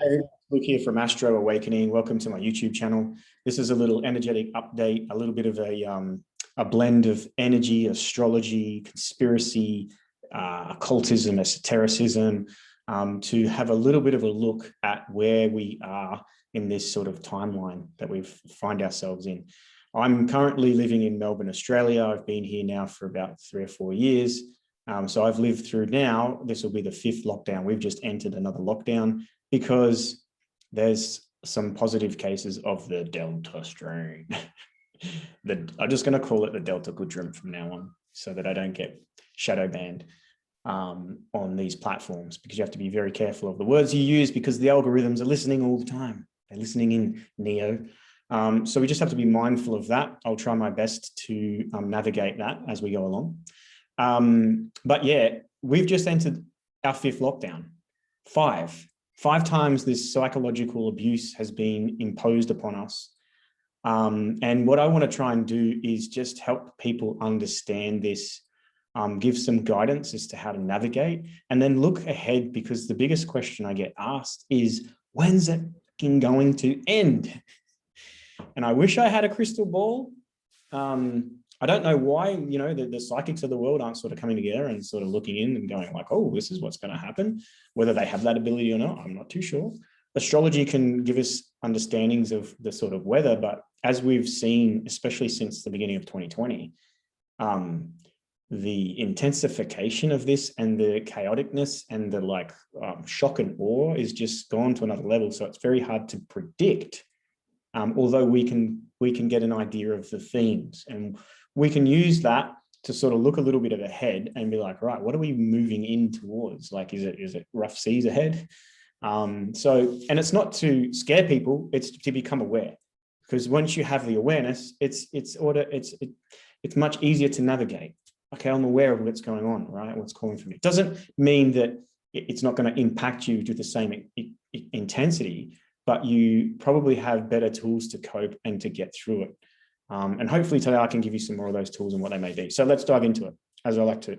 Hey, Luke here from Astro Awakening. Welcome to my YouTube channel. This is a little energetic update, a little bit of a blend of energy, astrology, conspiracy, occultism, esotericism, to have a little bit of a look at where we are in this sort of timeline that we find ourselves in. I'm currently living in Melbourne, Australia. I've been here now for about 3 or 4 years. So I've lived through now, this will be the 5th lockdown. We've just entered another lockdown because there's some positive cases of the Delta strain. I'm just going to call it the Delta Goodrum from now on so that I don't get shadow banned on these platforms, because you have to be very careful of the words you use because the algorithms are listening all the time. They're listening in Neo. So we just have to be mindful of that. I'll try my best to navigate that as we go along. But yeah, we've just entered our 5th lockdown. Five times this psychological abuse has been imposed upon us. And what I want to try and do is just help people understand this, give some guidance as to how to navigate, and then look ahead, because the biggest question I get asked is, when's it going to end? And I wish I had a crystal ball. I don't know why, the psychics of the world aren't sort of coming together and sort of looking in and going like, oh, this is what's going to happen. Whether they have that ability or not, I'm not too sure. Astrology can give us understandings of the sort of weather, but as we've seen, especially since the beginning of 2020, the intensification of this and the chaoticness and the shock and awe is just gone to another level. So it's very hard to predict, although we can get an idea of the themes, and we can use that to sort of look a little bit ahead and be like, right, what are we moving in towards? Like, is it rough seas ahead? And it's not to scare people, it's to become aware, because once you have the awareness, it's much easier to navigate. Okay, I'm aware of what's going on, right? What's calling for me. It doesn't mean that it's not going to impact you to the same intensity, but you probably have better tools to cope and to get through it. And hopefully today I can give you some more of those tools and what they may be. So let's dive into it, as I like to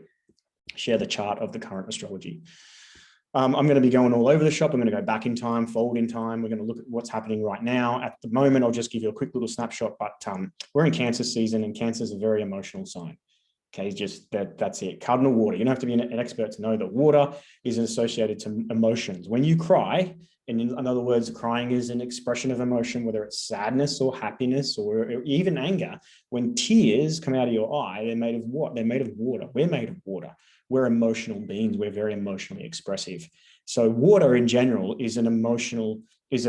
share the chart of the current astrology. I'm going to be going all over the shop. I'm going to go back in time, forward in time. We're going to look at what's happening right now. At the moment, I'll just give you a quick little snapshot, but we're in Cancer season, and Cancer is a very emotional sign. Okay, just that's it. Cardinal water. You don't have to be an expert to know that water is associated to emotions. When you cry, in other words, crying is an expression of emotion, whether it's sadness or happiness or even anger. When tears come out of your eye, they're made of what? They're made of water. We're made of water. We're emotional beings. We're very emotionally expressive. So water in general is an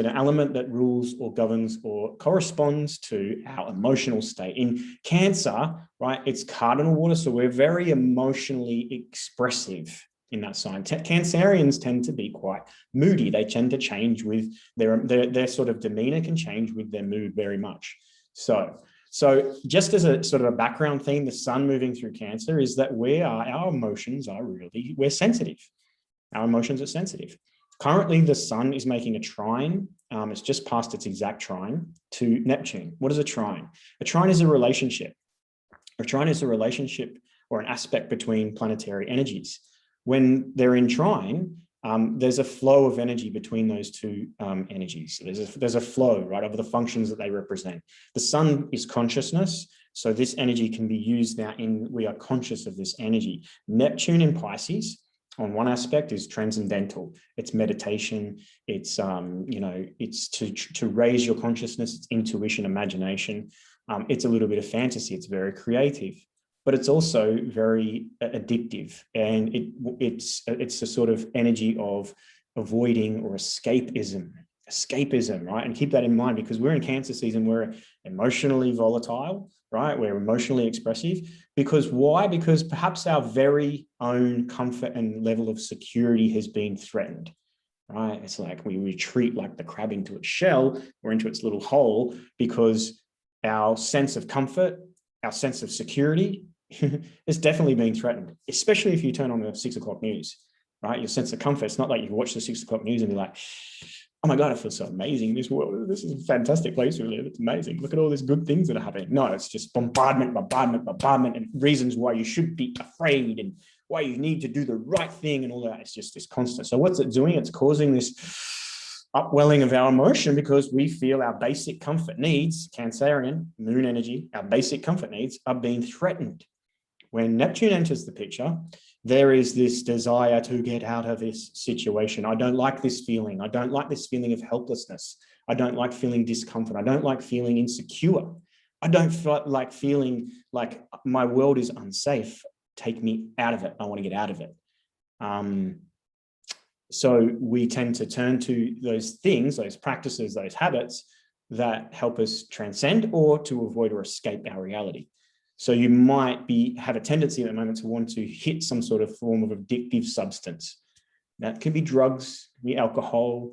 element that rules or governs or corresponds to our emotional state. In Cancer, right, it's cardinal water, so we're very emotionally expressive in that sign. Cancerians tend to be quite moody. They tend to change with their sort of demeanor can change with their mood very much. So just as a sort of a background theme, the sun moving through Cancer is that our emotions are we're sensitive. Our emotions are sensitive. Currently, the sun is making a trine. It's just past its exact trine to Neptune. What is a trine? A trine is a relationship. A trine is a relationship or an aspect between planetary energies. When they're in trine, there's a flow of energy between those two energies. There's a flow, right, of the functions that they represent. The sun is consciousness. So this energy can be used now we are conscious of this energy. Neptune in Pisces, on one aspect, is transcendental. It's meditation. It's it's to raise your consciousness. It's intuition, imagination. It's a little bit of fantasy. It's very creative, but it's also very addictive, and it's a sort of energy of avoiding or escapism, right? And keep that in mind, because we're in Cancer season. We're emotionally volatile, right? We're emotionally expressive. Because why? Because perhaps our very own comfort and level of security has been threatened, right? It's like we retreat like the crab into its shell or into its little hole, because our sense of comfort, our sense of security has definitely been threatened, especially if you turn on the 6 o'clock news, right? Your sense of comfort. It's not like you watch the 6 o'clock news and be like, oh my God, I feel so amazing. This is a fantastic place we live. It's amazing. Look at all these good things that are happening. No, it's just bombardment, and reasons why you should be afraid and why you need to do the right thing and all that. It's just this constant. So what's it doing? It's causing this upwelling of our emotion because we feel our basic comfort needs, Cancerian, moon energy, our basic comfort needs are being threatened. When Neptune enters the picture, there is this desire to get out of this situation. I don't like this feeling. I don't like this feeling of helplessness. I don't like feeling discomfort. I don't like feeling insecure. I don't like feeling like my world is unsafe. Take me out of it. I want to get out of it. So we tend to turn to those things, those practices, those habits that help us transcend or to avoid or escape our reality. So you might have a tendency at the moment to want to hit some sort of form of addictive substance. That could be drugs, it could be alcohol,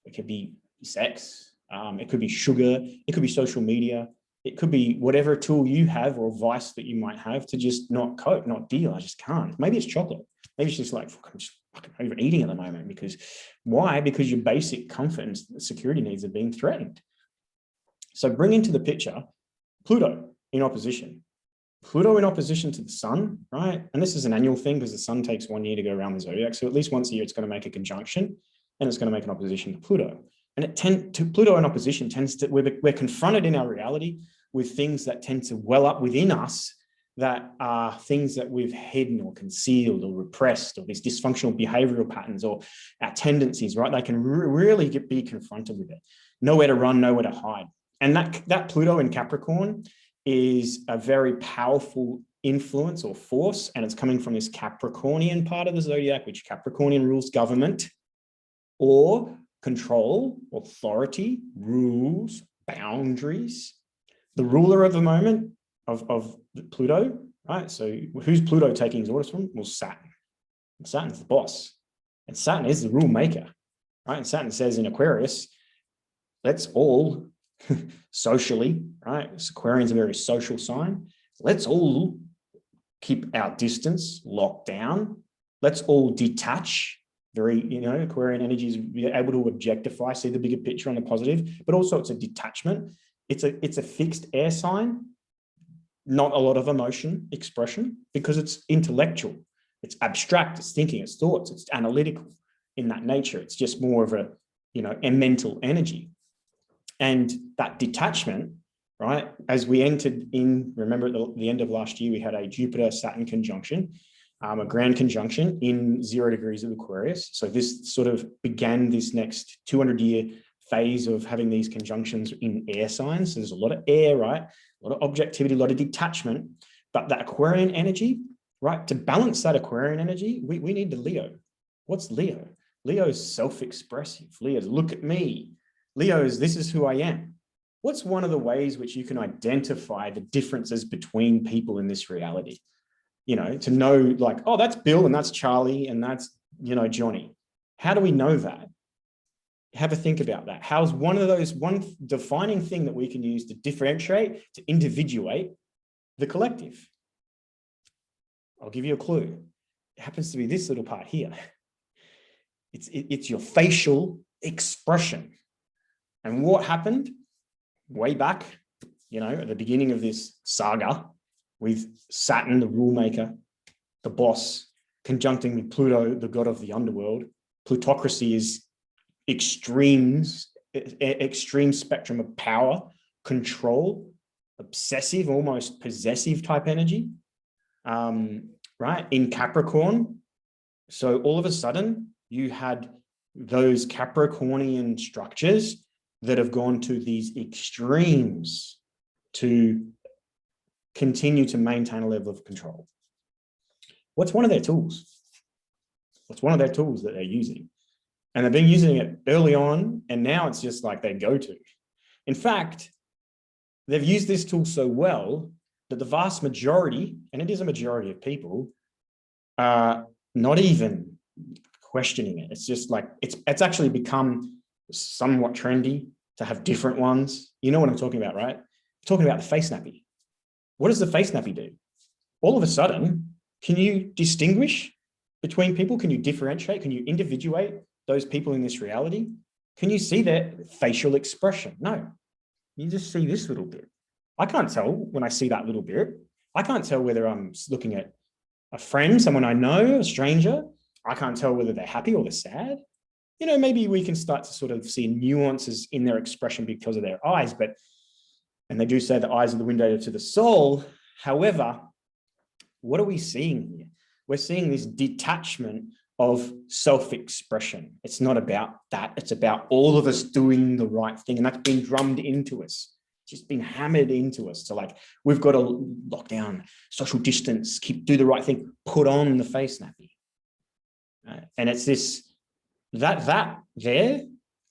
it could be sex, it could be sugar, it could be social media, it could be whatever tool you have or vice that you might have to just not cope, not deal. I just can't. Maybe it's chocolate. Maybe it's just like, I'm just fucking overeating at the moment. Because why? Because your basic comfort and security needs are being threatened. So bring into the picture Pluto in opposition. Pluto in opposition to the sun, right? And this is an annual thing because the sun takes 1 year to go around the zodiac. So at least once a year, it's going to make a conjunction and it's going to make an opposition to Pluto. And Pluto in opposition tends to, we're confronted in our reality with things that tend to well up within us that are things that we've hidden or concealed or repressed, or these dysfunctional behavioral patterns or our tendencies, right? They can really be confronted with it. Nowhere to run, nowhere to hide. And that Pluto in Capricorn is a very powerful influence or force, and it's coming from this Capricornian part of the zodiac, which Capricornian rules government or control, authority, rules, boundaries. The ruler of the moment of Pluto, right? So who's Pluto taking his orders from? Well, Saturn. And Saturn's the boss. And Saturn is the rule maker, right? And Saturn says in Aquarius, let's all socially, right? Aquarian's a very social sign. Let's all keep our distance locked down. Let's all detach. Very, Aquarian energy is able to objectify, see the bigger picture on the positive, but also it's a detachment. It's a fixed air sign, not a lot of emotion expression because it's intellectual, it's abstract, it's thinking, it's thoughts, it's analytical in that nature. It's just more of a mental energy. And that detachment, right, as we entered in, remember at the end of last year, we had a Jupiter-Saturn conjunction, a grand conjunction in 0 degrees of Aquarius. So this sort of began this next 200-year phase of having these conjunctions in air signs. So there's a lot of air, right? A lot of objectivity, a lot of detachment. But that Aquarian energy, right, to balance that Aquarian energy, we need the Leo. What's Leo? Leo's self-expressive. Leo's look at me. Leo's this is who I am. What's one of the ways which you can identify the differences between people in this reality? To know like, oh, that's Bill and that's Charlie and that's, Johnny. How do we know that? Have a think about that. How's one defining thing that we can use to differentiate, to individuate the collective? I'll give you a clue. It happens to be this little part here. It's your facial expression. And what happened way back, at the beginning of this saga with Saturn, the rule maker, the boss, conjuncting with Pluto, the god of the underworld. Plutocracy is extreme spectrum of power, control, obsessive, almost possessive type energy, right? In Capricorn. So all of a sudden you had those Capricornian structures that have gone to these extremes to continue to maintain a level of control. What's one of their tools? What's one of their tools that they're using? And they've been using it early on, and now it's just like they go to. In fact, they've used this tool so well that the vast majority, and it is a majority of people, are not even questioning it. It's just like, it's actually become somewhat trendy to have different ones. You know what I'm talking about, right? I'm talking about the face nappy. What does the face nappy do? All of a sudden, can you distinguish between people? Can you differentiate? Can you individuate those people in this reality? Can you see their facial expression? No, you just see this little bit. I can't tell when I see that little bit. I can't tell whether I'm looking at a friend, someone I know, a stranger. I can't tell whether they're happy or they're sad. you know, maybe we can start to sort of see nuances in their expression because of their eyes, and they do say the eyes are the window to the soul. However, what are we seeing here? We're seeing this detachment of self-expression. It's not about that. It's about all of us doing the right thing. And that's been drummed into us, just been hammered into us. So like, we've got to lock down, social distance, do the right thing, put on the face nappy. And it's this, that there,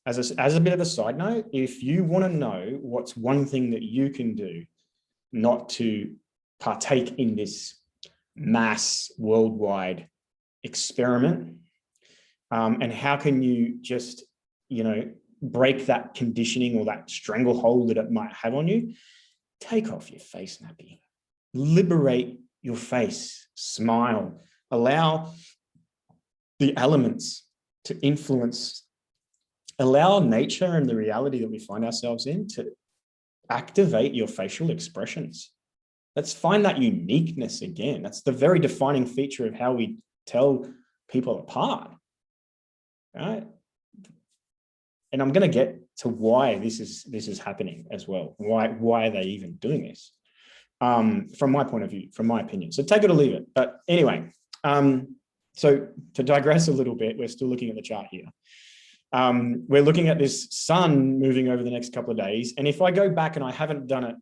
as a bit of a side note, if you want to know what's one thing that you can do not to partake in this mass worldwide experiment, and how can you just, you know, break that conditioning or that stranglehold that it might have on you, take off your face nappy, liberate your face, smile, allow the elements to influence, allow nature and the reality that we find ourselves in to activate your facial expressions. Let's find that uniqueness again. That's the very defining feature of how we tell people apart, right? And I'm going to get to why this is happening as well. Why are they even doing this? From my point of view, from my opinion. So take it or leave it. But anyway, so to digress a little bit, we're still looking at the chart here. We're looking at this sun moving over the next couple of days. And if I go back, and I haven't done it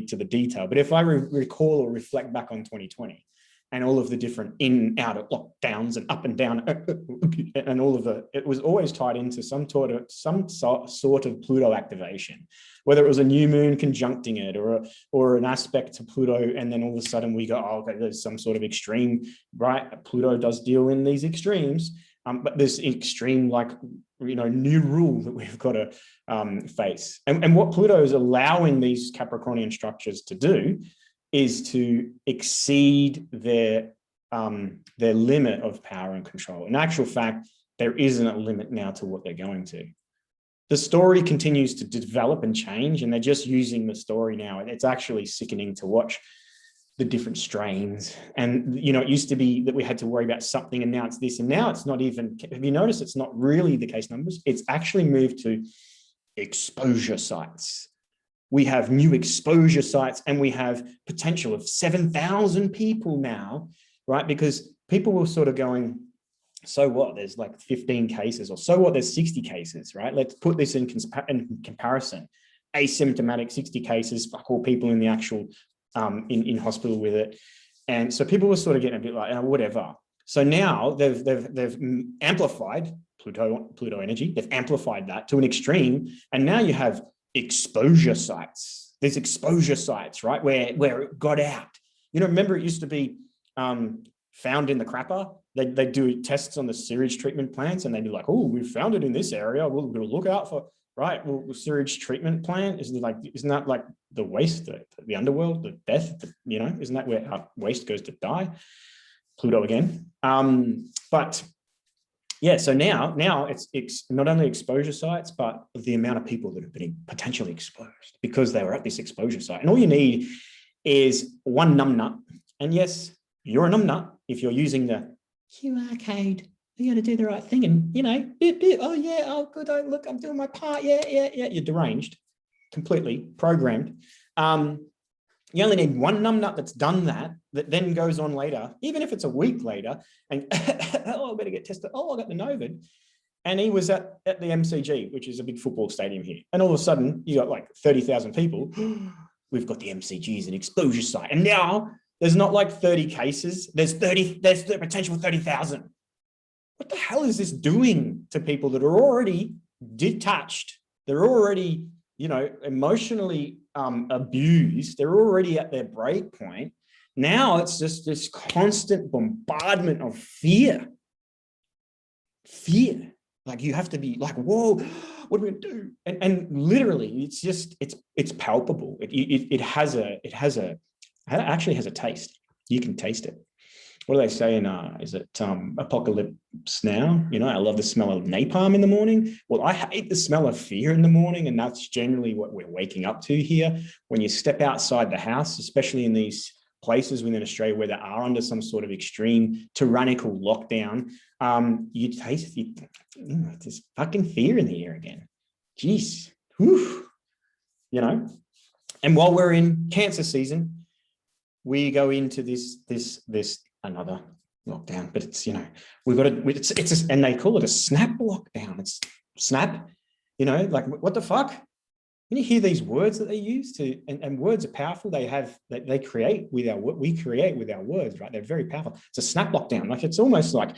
to the detail, but if I recall or reflect back on 2020 and all of the different in and out of lockdowns and up and down and all of it was always tied into some sort of Pluto activation, whether it was a new moon conjuncting it or an aspect to Pluto. And then all of a sudden we go, oh, okay, there's some sort of extreme, right? Pluto does deal in these extremes. But this extreme, like, you know, new rule that we've got to face. And what Pluto is allowing these Capricornian structures to do is to exceed their limit of power and control. In actual fact, there isn't a limit now to what they're going to. The story continues to develop and change, and they're just using the story now. And it's actually sickening to watch the different strains. And, you know, it used to be that we had to worry about something, and now it's this, and now it's not even, have you noticed it's not really the case numbers? It's actually moved to exposure sites. We have new exposure sites, and we have potential of 7,000 people now, right? Because people were sort of going, so what, there's like 15 cases, or so what, there's 60 cases, right? Let's put this in comparison. Asymptomatic 60 cases, fuck all people in the actual in hospital with it. And so people were sort of getting a bit like, oh, whatever. So now they've amplified Pluto energy. They've amplified that to an extreme. And now you have exposure sites. There's exposure sites, right? Where it got out. You know, remember it used to be found in the crapper. They do tests on the sewage treatment plants, and they'd be like, oh, we found it in this area. We'll look out for, right? Well, the sewage treatment plant isn't that like the waste, the underworld, the death, you know, isn't that where our waste goes to die? Pluto again. But yeah, so now it's not only exposure sites, but the amount of people that have been potentially exposed because they were at this exposure site. And all you need is one numbnut. And yes, you're a numbnut if you're using the QR code. You got to do the right thing, and you know, oh yeah, oh good, oh look, I'm doing my part, yeah. You're deranged, completely programmed. You only need one numbnut that's done that then goes on later, even if it's a week later, and oh, I better get tested. Oh, I got the Novid. And he was at the MCG, which is a big football stadium here. And all of a sudden, you got like 30,000 people. We've got the MCG as an exposure site. And now there's not like 30 cases. There's the potential for 30,000. What the hell is this doing to people that are already detached? They're already, you know, emotionally abused. They're already at their break point. Now it's just this constant bombardment of fear. Fear. Like you have to be like, whoa, what are we gonna do? And literally, it's just, it's palpable. It actually has a taste. You can taste it. What do they say in, is it Apocalypse Now? You know, I love the smell of napalm in the morning. Well, I hate the smell of fear in the morning. And that's generally what we're waking up to here. When you step outside the house, especially in these places within Australia where they are under some sort of extreme tyrannical lockdown, You taste there's fucking fear in the air again. Jeez. Whew. You know, and while we're in Cancer season, we go into this another lockdown, but it's, you know, we've got to, and they call it a snap lockdown. It's snap, you know, like what the fuck? When you hear these words that they use to, and words are powerful, they create with we create with our words, right? They're very powerful. It's a snap lockdown. Like it's almost like,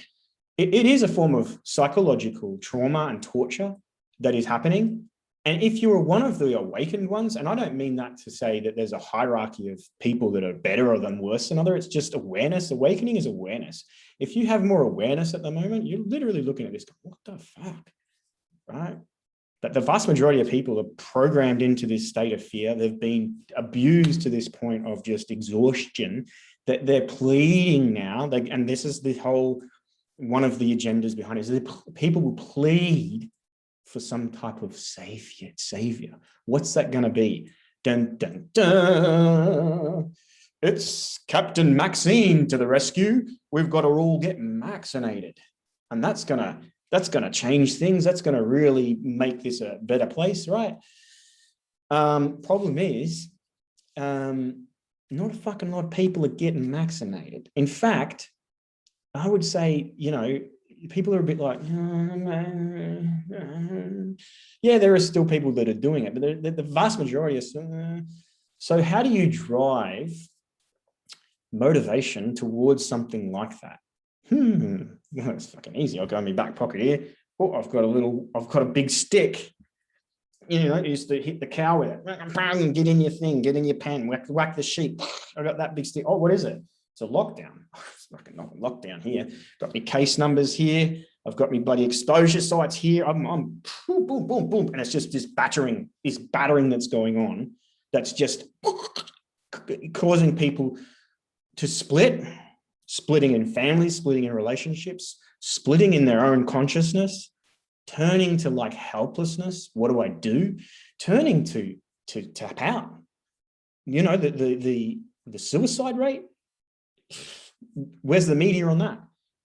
it is a form of psychological trauma and torture that is happening. And if you are one of the awakened ones, and I don't mean that to say that there's a hierarchy of people that are better or than worse than others, it's just awareness. Awakening is awareness. If you have more awareness at the moment, you're literally looking at this, what the fuck, right? But the vast majority of people are programmed into this state of fear. They've been abused to this point of just exhaustion, that they're pleading now. And this is the whole, one of the agendas behind it, is that people will plead for some type of savior. What's that going to be? Dun, dun, dun. It's Captain Maxine to the rescue. We've got to all get vaccinated. And that's going to change things. That's going to really make this a better place, right? Problem is, not a fucking lot of people are getting vaccinated. In fact, I would say, you know, people are a bit like, yeah, there are still people that are doing it, but the vast majority are. So how do you drive motivation towards something like that? Well, it's fucking easy. I'll go in my back pocket here. Oh, I've got a big stick. You know, I used to hit the cow with it. Get in your thing, get in your pen, whack the sheep. I got that big stick. Oh, what is it? It's a lockdown. It's fucking not a lockdown here. Got my case numbers here. I've got my bloody exposure sites here. I'm boom, boom, boom, boom. And it's just this battering that's going on. That's just causing people to splitting in families, splitting in relationships, splitting in their own consciousness, turning to like helplessness. What do I do? Turning to tap out. You know, the suicide rate. Where's the media on that?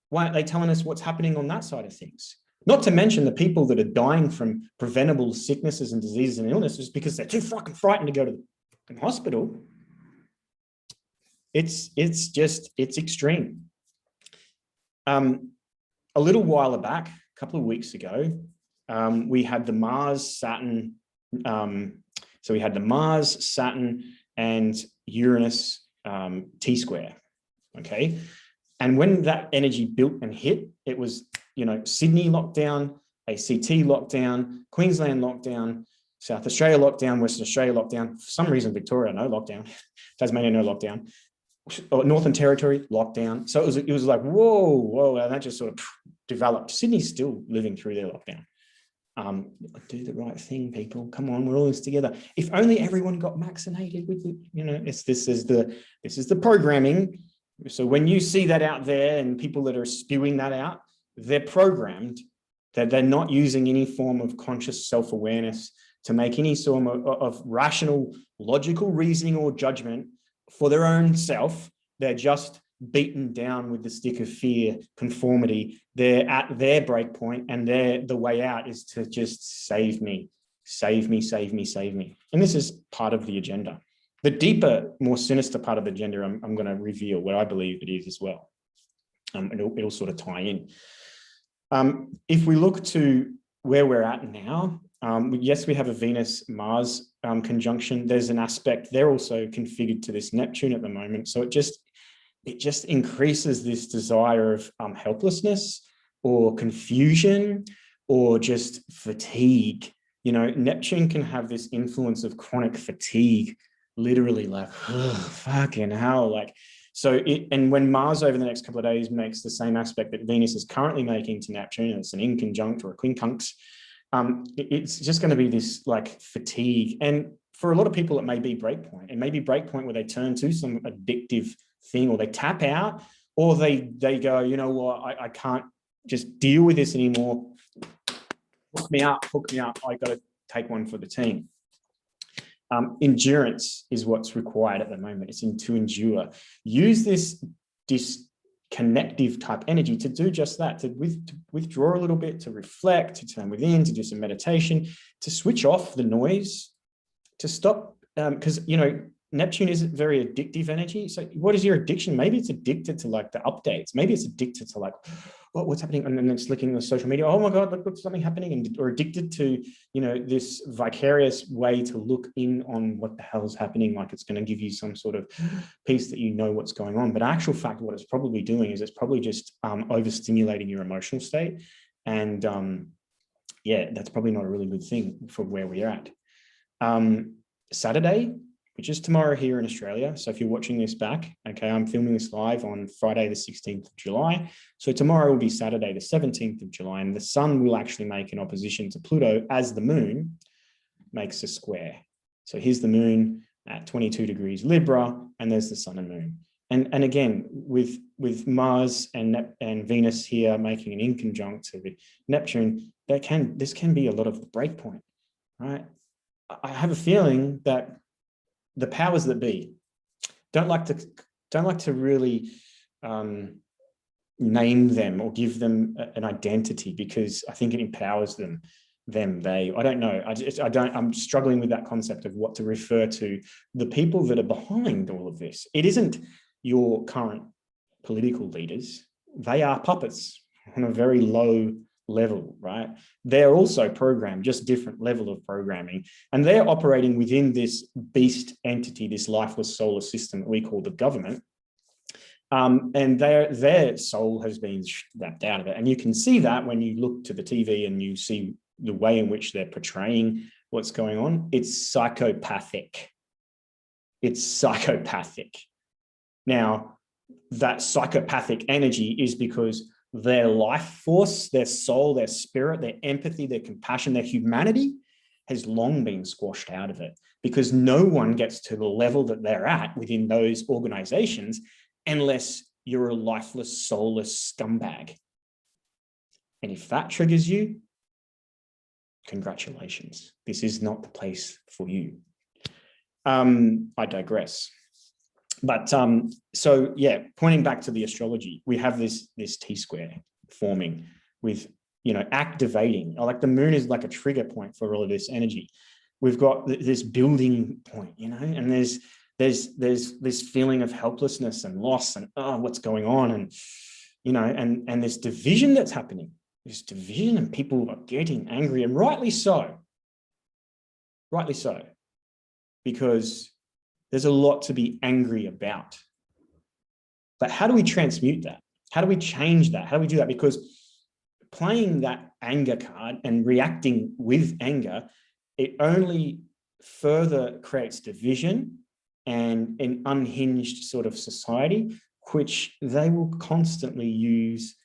Why aren't they telling us what's happening on that side of things? Not to mention the people that are dying from preventable sicknesses and diseases and illnesses because they're too fucking frightened to go to the hospital. It's extreme. A little while back, a couple of weeks ago, we had the Mars, Saturn. So we had the Mars, Saturn, and Uranus T-square. Okay. And when that energy built and hit, it was, you know, Sydney lockdown, ACT lockdown, Queensland lockdown, South Australia lockdown, Western Australia lockdown. For some reason, Victoria, no lockdown. Tasmania, no lockdown. Northern Territory, lockdown. So it was like, whoa, and that just sort of developed. Sydney's still living through their lockdown. Do the right thing, people. Come on, we're all in this together. If only everyone got vaccinated with the, you know, this is the programming. So when you see that out there and people that are spewing that out, they're programmed, that they're not using any form of conscious self-awareness to make any sort of rational, logical reasoning or judgment for their own self. They're just beaten down with the stick of fear, conformity. They're at their break point, and the way out is to just save me, save me, save me, save me. And this is part of the agenda. The deeper, more sinister part of the agenda, I'm going to reveal what I believe it is as well. It'll sort of tie in. If we look to where we're at now, yes, we have a Venus-Mars conjunction. There's an aspect, they're also configured to this Neptune at the moment. So it just increases this desire of helplessness or confusion or just fatigue. You know, Neptune can have this influence of chronic fatigue, literally like, oh, fucking hell. Like, so and when Mars over the next couple of days makes the same aspect that Venus is currently making to Neptune, and it's an inconjunct or a quincunx, it's just going to be this like fatigue. And for a lot of people, it may be breakpoint. It may be breakpoint where they turn to some addictive thing, or they tap out, or they go, you know what, I can't just deal with this anymore. Hook me up. I got to take one for the team. Endurance is what's required at the moment. It's to endure. Use this connective type energy to do just that, to withdraw a little bit, to reflect, to turn within, to do some meditation, to switch off the noise, to stop, because, you know, Neptune is very addictive energy. So what is your addiction? Maybe it's addicted to like the updates. Maybe it's addicted to like, oh, what's happening? And then it's looking at social media. Oh my God, look, what's something happening? And or addicted to, you know, this vicarious way to look in on what the hell is happening. Like it's going to give you some sort of peace that you know what's going on. But actual fact, what it's probably doing is it's probably just overstimulating your emotional state. And yeah, that's probably not a really good thing for where we're at. Saturday, which is tomorrow here in Australia. So if you're watching this back, okay, I'm filming this live on Friday, the 16th of July. So tomorrow will be Saturday, the 17th of July, and the sun will actually make an opposition to Pluto as the moon makes a square. So here's the moon at 22 degrees Libra, and there's the sun and moon. And again, with Mars and Venus here making an inconjunct to Neptune, this can be a lot of the break point, right? I have a feeling that the powers that be don't like to really name them or give them an identity, because I think it empowers them, they. I don't know. I'm struggling with that concept of what to refer to the people that are behind all of this. It isn't your current political leaders. They are puppets on a very low level, right? They're also programmed, just different level of programming, and they're operating within this beast entity, this lifeless solar system that we call the government, and their soul has been wrapped out of it. And you can see that when you look to the TV and you see the way in which they're portraying what's going on. It's psychopathic. Now, that psychopathic energy is because their life force, their soul, their spirit, their empathy, their compassion, their humanity has long been squashed out of it, because no one gets to the level that they're at within those organizations unless you're a lifeless, soulless scumbag. And if that triggers you, congratulations. This is not the place for you. I digress. But so yeah, pointing back to the astrology, we have this T-square forming with, you know, activating, like the moon is like a trigger point for all of this energy. We've got this building point, you know, and there's this feeling of helplessness and loss and, oh, what's going on? And, you know, and this division that's happening, this division, and people are getting angry, and rightly so, because there's a lot to be angry about. But how do we transmute that? How do we change that? How do we do that? Because playing that anger card and reacting with anger, it only further creates division and an unhinged sort of society, which they will constantly use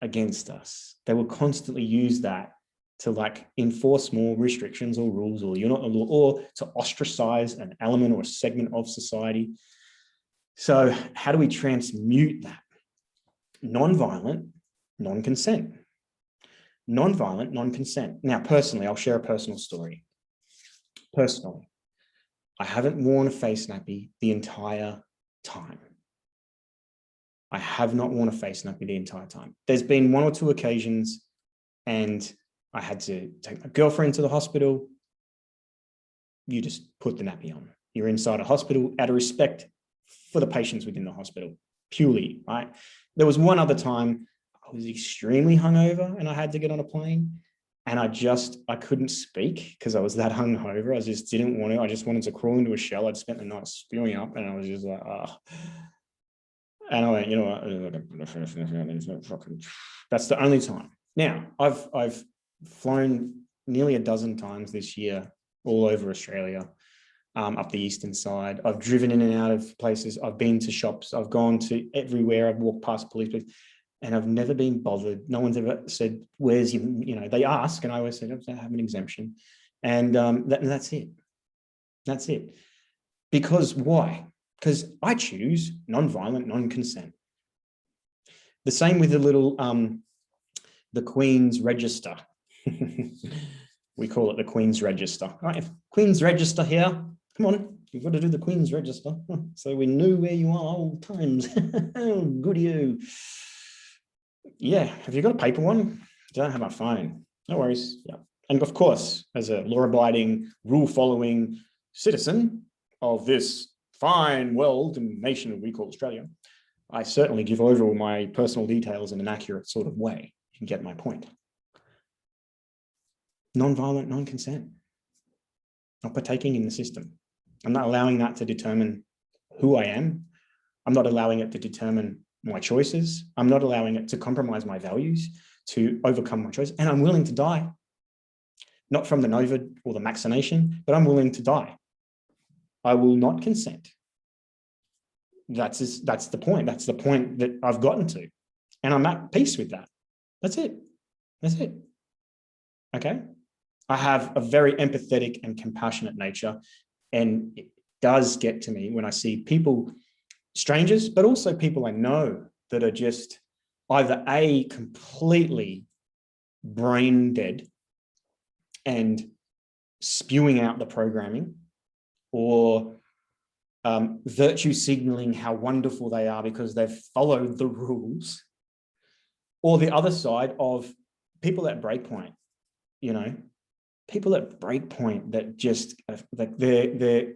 against us. They will constantly use that to like enforce more restrictions or rules, or you're not a law, or to ostracize an element or a segment of society. So how do we transmute that? Non-violent, non-consent. Non-violent, non-consent. Now, personally, I'll share a personal story. Personally, I haven't worn a face nappy the entire time. I have not worn a face nappy the entire time. There's been one or two occasions, and I had to take my girlfriend to the hospital. You just put the nappy on. You're inside a hospital out of respect for the patients within the hospital, purely, right? There was one other time I was extremely hungover and I had to get on a plane, and I couldn't speak because I was that hungover. I just didn't want to. I just wanted to crawl into a shell. I'd spent the night spewing up, and I was just like, oh. And I went, you know what? That's the only time. Now, I've flown nearly a dozen times this year all over Australia, up the eastern side. I've driven in and out of places. I've been to shops. I've gone to everywhere. I've walked past police places, and I've never been bothered. No one's ever said, where's your, you know, they ask, and I always say, I have an exemption. And that's it. That's it. Because why? Because I choose non-violent, non-consent. The same with the little, the Queen's Register. We call it the Queen's Register. All right, Queen's Register here. Come on, You've got to do the Queen's Register. So we knew where you are old times. Good you. Yeah, have you got a paper one? I don't have my phone. No worries. Yeah. And of course, as a law-abiding, rule-following citizen of this fine world and nation we call Australia, I certainly give over all my personal details in an accurate sort of way. You can get my point. Non-violent, non-consent. Not partaking in the system. I'm not allowing that to determine who I am. I'm not allowing it to determine my choices. I'm not allowing it to compromise my values, to overcome my choice. And I'm willing to die. Not from the Nova or the vaccination, but I'm willing to die. I will not consent. That's the point. That's the point that I've gotten to. And I'm at peace with that. That's it. That's it. Okay. I have a very empathetic and compassionate nature. And it does get to me when I see people, strangers, but also people I know that are just either A, completely brain dead and spewing out the programming, or virtue signaling how wonderful they are because they've followed the rules, or the other side of people at breakpoint, you know, people at breakpoint that just like they're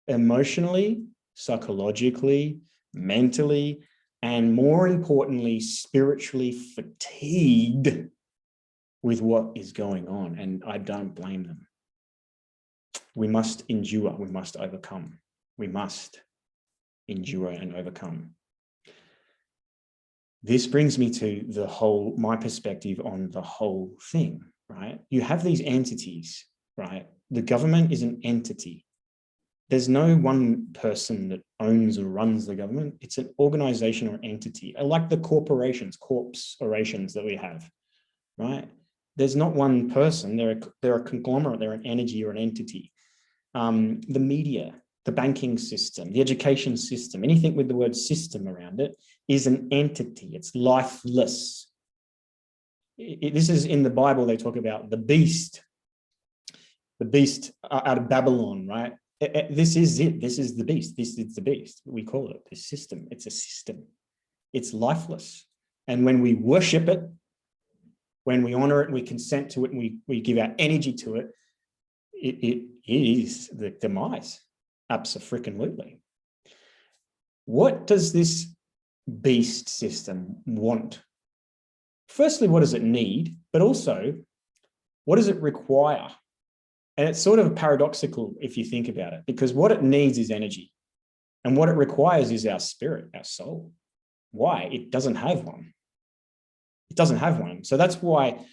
emotionally, psychologically, mentally, and more importantly, spiritually fatigued with what is going on. And I don't blame them. We must endure, we must overcome. We must endure and overcome. This brings me to my perspective on the whole thing, right? You have these entities, right? The government is an entity. There's no one person that owns or runs the government. It's an organization or entity, like the corporations, corporations that we have, right? There's not one person. They're a conglomerate. They're an energy or an entity. The media, the banking system, the education system, anything with the word system around it is an entity. It's lifeless. This is in the Bible. They talk about the beast out of Babylon, right? This is it. This is the beast. This is the beast. We call it this system. It's a system. It's lifeless. And when we worship it, when we honor it, we consent to it, and we give our energy to it, it is the demise. Abso-freaking-lutely. What does this beast system want? Firstly, what does it need? But also, what does it require? And it's sort of paradoxical if you think about it, because what it needs is energy. And what it requires is our spirit, our soul. Why? It doesn't have one. It doesn't have one. So that's why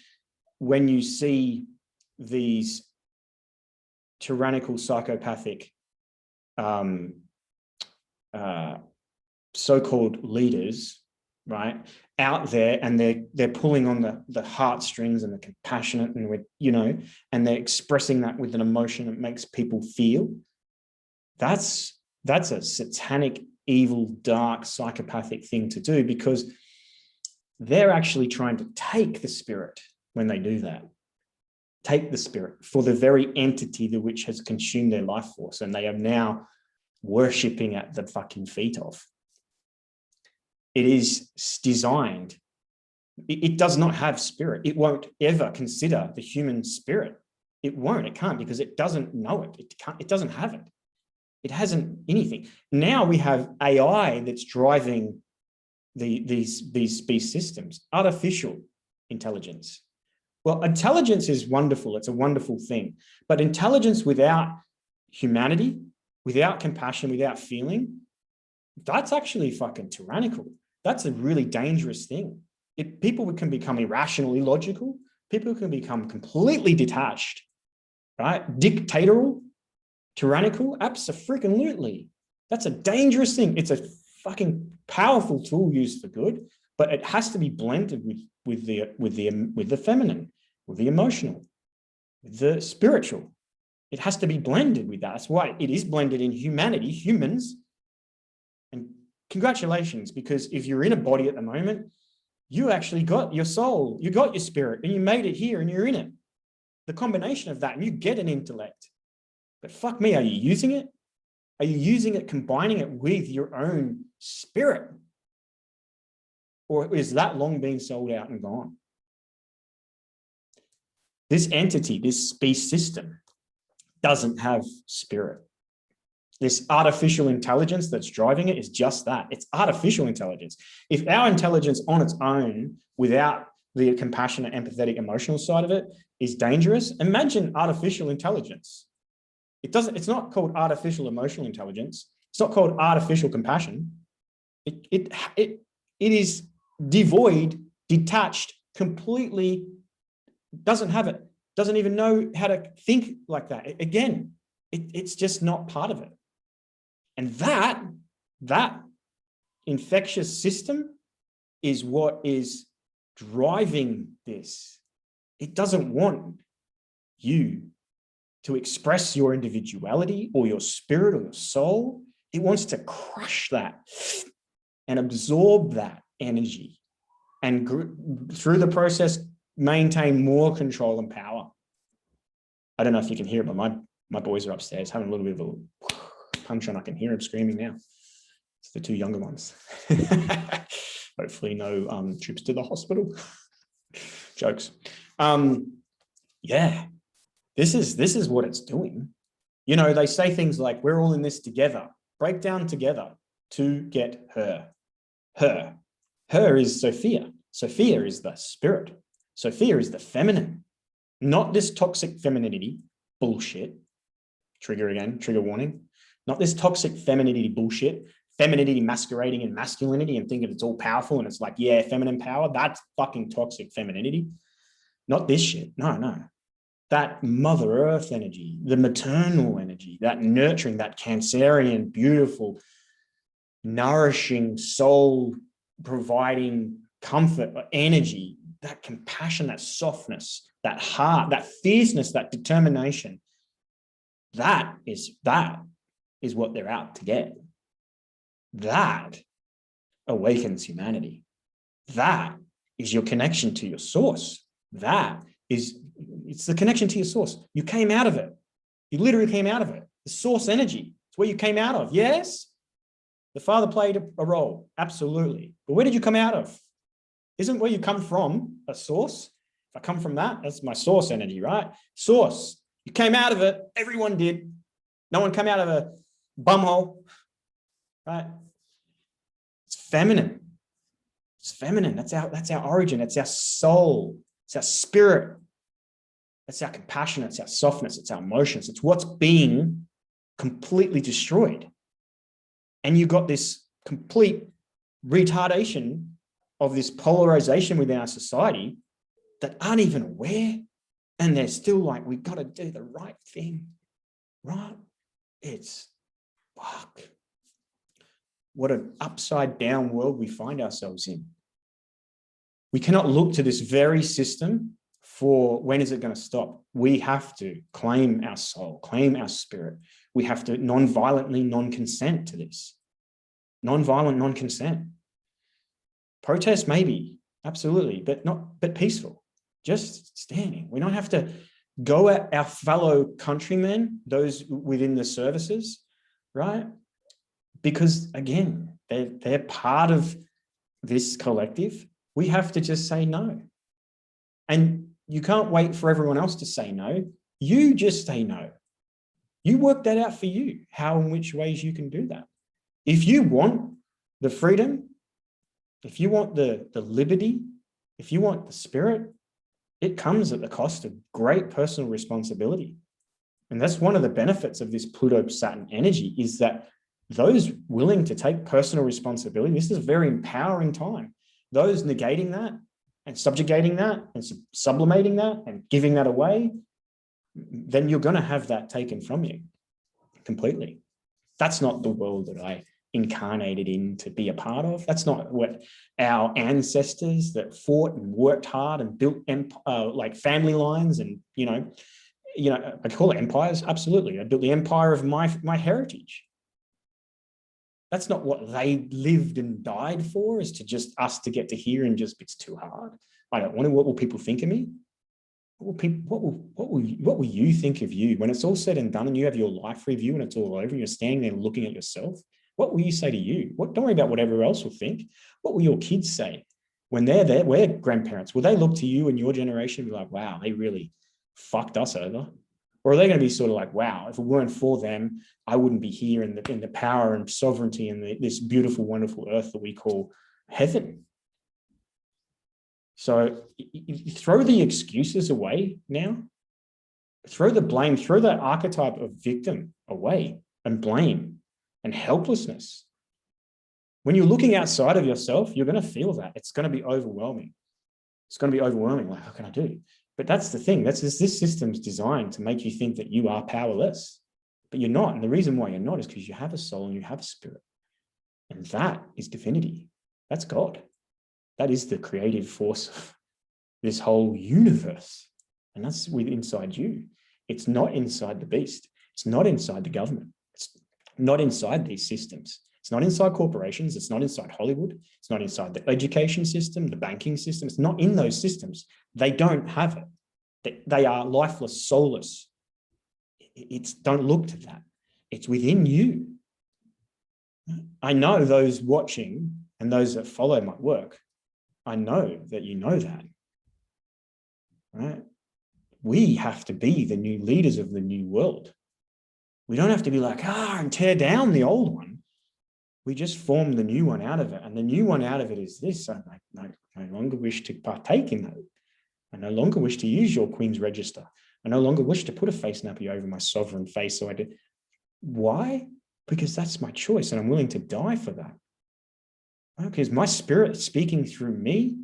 when you see these tyrannical, psychopathic, so-called leaders, right, out there, and they're pulling on the heartstrings and the compassionate, and with, you know, and they're expressing that with an emotion that makes people feel. That's a satanic, evil, dark, psychopathic thing to do, because they're actually trying to take the spirit when they do that. Take the spirit for the very entity that which has consumed their life force, and they are now worshipping at the fucking feet of. It is designed. It does not have spirit. It won't ever consider the human spirit. It won't. It can't, because it doesn't know it. It can't. It doesn't have it. It hasn't anything. Now we have AI that's driving these beast systems. Artificial intelligence. Well, intelligence is wonderful. It's a wonderful thing. But intelligence without humanity, without compassion, without feeling, that's actually fucking tyrannical. That's a really dangerous thing. People can become irrational, illogical. People can become completely detached, right? Dictatorial, tyrannical, abso-freaking-lutely. That's a dangerous thing. It's a fucking powerful tool used for good, but it has to be blended with the feminine, with the emotional, with the spiritual. It has to be blended with that. That's why it is blended in humanity, humans. And congratulations, because if you're in a body at the moment, you actually got your soul, you got your spirit, and you made it here and you're in it. The combination of that, and you get an intellect. But fuck me, are you using it? Are you using it, combining it with your own spirit? Or is that long been sold out and gone? This entity, this space system, doesn't have spirit. This artificial intelligence that's driving it is just that. It's artificial intelligence. If our intelligence on its own, without the compassionate, empathetic, emotional side of it, is dangerous, imagine artificial intelligence. It's not called artificial emotional intelligence. It's not called artificial compassion. It is devoid, detached, completely, doesn't have it, doesn't even know how to think like that. Again, it's just not part of it. And that infectious system is what is driving this. It doesn't want you to express your individuality or your spirit or your soul. It wants to crush that and absorb that energy, and through the process, maintain more control and power. I don't know if you can hear it, but my boys are upstairs having a little bit of a punch on. I can hear them screaming now. It's the two younger ones. Hopefully no trips to the hospital. Jokes. Yeah, this is what it's doing. You know, they say things like, we're all in this together. Break down together to get her. Her is Sophia. Sophia is the spirit. Sophia is the feminine, not this toxic femininity bullshit. Trigger again, trigger warning. Not this toxic femininity bullshit. Femininity masquerading in masculinity and thinking it's all powerful and it's like, yeah, feminine power. That's fucking toxic femininity. Not this shit. No. That Mother Earth energy, the maternal energy, that nurturing, that Cancerian, beautiful, nourishing, soul providing comfort, energy, that compassion, that softness, that heart, that fierceness, that determination. That is what they're out to get. That awakens humanity. That is your connection to your source. It's the connection to your source. You came out of it. You literally came out of it. The source energy. It's where you came out of. Yes, the Father played a role. Absolutely. But where did you come out of? Isn't where you come from a source? If I come from that, that's my source energy, right? Source. You came out of it. Everyone did. No one came out of a bumhole, right? It's feminine. It's feminine. That's our origin. It's our soul. It's our spirit. It's our compassion. It's our softness. It's our emotions. It's what's being completely destroyed. And you got this complete retardation of this polarization within our society that aren't even aware. And they're still like, we got to do the right thing, right? It's fuck. What an upside down world we find ourselves in. We cannot look to this very system for when is it going to stop. We have to claim our soul, claim our spirit. We have to non-violently non-consent to this. Non-violent non-consent. Protest maybe, absolutely, but peaceful. Just standing. We don't have to go at our fellow countrymen, those within the services, right? Because again, they're part of this collective. We have to just say no. And you can't wait for everyone else to say no. You just say no. You work that out for you, how and which ways you can do that. If you want the freedom, if you want the liberty, if you want the spirit, it comes at the cost of great personal responsibility. And that's one of the benefits of this Pluto-Saturn energy, is that those willing to take personal responsibility, this is a very empowering time. Those negating that and subjugating that and sublimating that and giving that away, then you're going to have that taken from you completely. That's not the world that I incarnated in to be a part of. That's not what our ancestors that fought and worked hard and built like family lines and, you know, I call it empires. Absolutely. I built the empire of my heritage. That's not what they lived and died for, is to just us to get to here and just, it's too hard. I don't want to, what will people think of me? what will you think of you when it's all said and done and you have your life review and it's all over and you're standing there looking at yourself? What will you say to you? Don't worry about what everyone else will think. What will your kids say when they're there? We're grandparents. Will they look to you and your generation and be like, wow, they really fucked us over? Or are they going to be sort of like, wow, if it weren't for them, I wouldn't be here in the power and sovereignty and this beautiful, wonderful earth that we call heaven? So you throw the excuses away now. Throw the blame, throw that archetype of victim away and blame and helplessness. When you're looking outside of yourself, you're going to feel that. It's going to be overwhelming. It's going to be overwhelming. Like, how can I do? But that's the thing. This system's designed to make you think that you are powerless, but you're not. And the reason why you're not is because you have a soul and you have a spirit. And that is divinity. That's God. That is the creative force of this whole universe. And that's inside you. It's not inside the beast. It's not inside the government. It's not inside these systems. It's not inside corporations. It's not inside Hollywood. It's not inside the education system, the banking system. It's not in those systems. They don't have it. They are lifeless, soulless. Don't look to that. It's within you. I know those watching and those that follow my work, I know that you know that, right? We have to be the new leaders of the new world. We don't have to be like, and tear down the old one. We just form the new one out of it. And the new one out of it is this. I no longer wish to partake in that. I no longer wish to use your Queen's Register. I no longer wish to put a face nappy over my sovereign face. So I did. Why? Because that's my choice and I'm willing to die for that. Because my spirit speaking through me,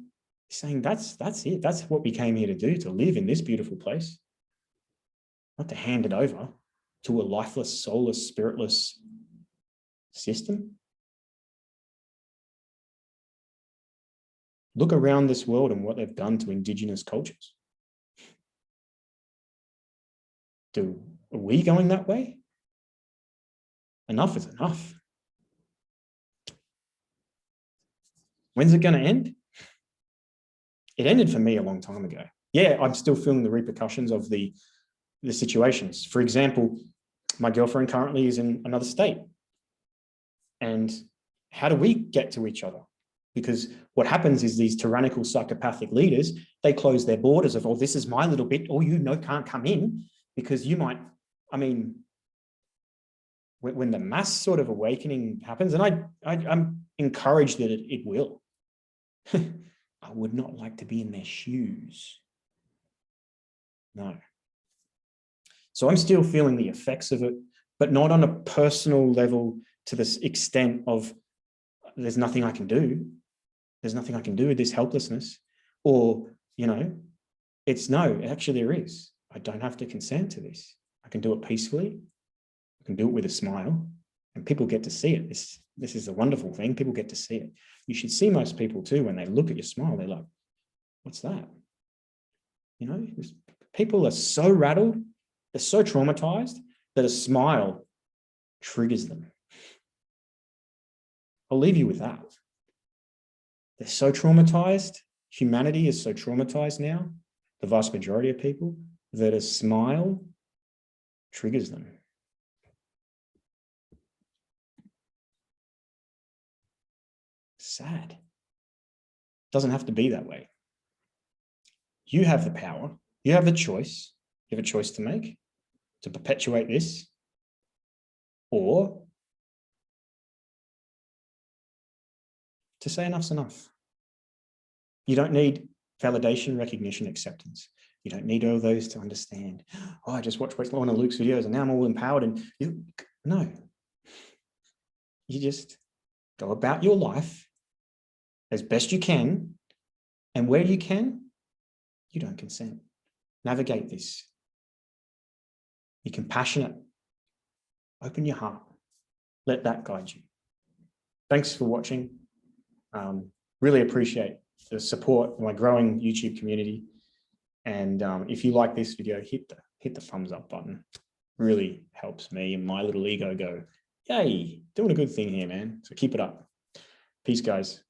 saying that's it. That's what we came here to do, to live in this beautiful place. Not to hand it over to a lifeless, soulless, spiritless system. Look around this world and what they've done to indigenous cultures. Are we going that way? Enough is enough. When's it going to end? It ended for me a long time ago. Yeah, I'm still feeling the repercussions of the situations. For example, my girlfriend currently is in another state. And how do we get to each other? Because what happens is these tyrannical psychopathic leaders, they close their borders of, this is my little bit, can't come in because you might, when the mass sort of awakening happens, and I'm encouraged that it will. I would not like to be in their shoes. No. So I'm still feeling the effects of it, but not on a personal level to this extent of there's nothing I can do. There's nothing I can do with this helplessness. Or, actually there is. I don't have to consent to this. I can do it peacefully. I can do it with a smile and people get to see it. This is a wonderful thing. People get to see it. You should see most people too, when they look at your smile, they're like, what's that? People are so rattled, they're so traumatized that a smile triggers them. I'll leave you with that. They're so traumatized. Humanity is so traumatized now, the vast majority of people, that a smile triggers them. Sad. Doesn't have to be that way. You have the power. You have the choice. You have a choice to make to perpetuate this, or to say enough's enough. You don't need validation, recognition, acceptance. You don't need all those to understand. I just watched one of Luke's videos and now I'm all empowered. And no, you just go about your life as best you can. And where you can, you don't consent. Navigate this. Be compassionate. Open your heart. Let that guide you. Thanks for watching. Really appreciate the support of my growing YouTube community. And if you like this video, hit the thumbs up button. Really helps me and my little ego go, yay, doing a good thing here, man. So keep it up. Peace, guys.